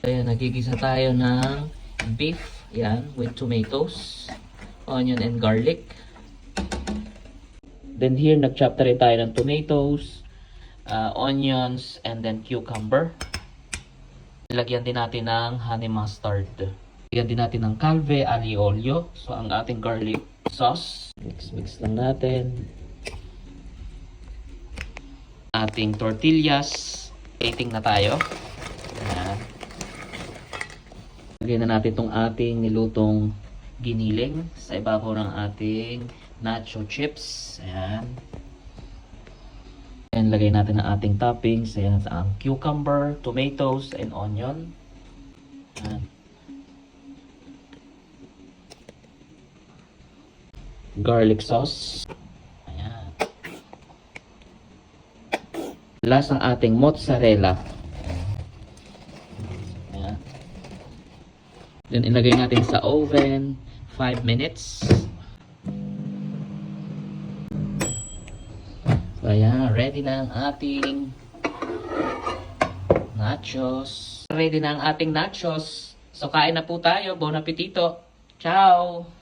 Ayan, nagigisa tayo ng beef. Yan, with tomatoes, onion and garlic. Then here, nag-chop na rin tayo ng tomatoes, onions, and then cucumber. Ilagyan din natin ng honey mustard. Ilagyan din natin ng calve aglio olio. So, ang ating garlic sauce. Mix lang natin. Ating tortillas. Plating na tayo. Ayan. Lagyan na natin itong ating nilutong giniling sa ibabaw ng ating nacho chips. Ayan. And lagay natin ang ating toppings. Ayan, ang cucumber, tomatoes, and onion. Ayan. Garlic sauce. Ayan. Last ang ating mozzarella. Ayan. Then ilagay natin sa oven 5 minutes. So ayan, ready na ang ating nachos. Ready na ang ating nachos. So kain na po tayo. Bon appetito. Ciao!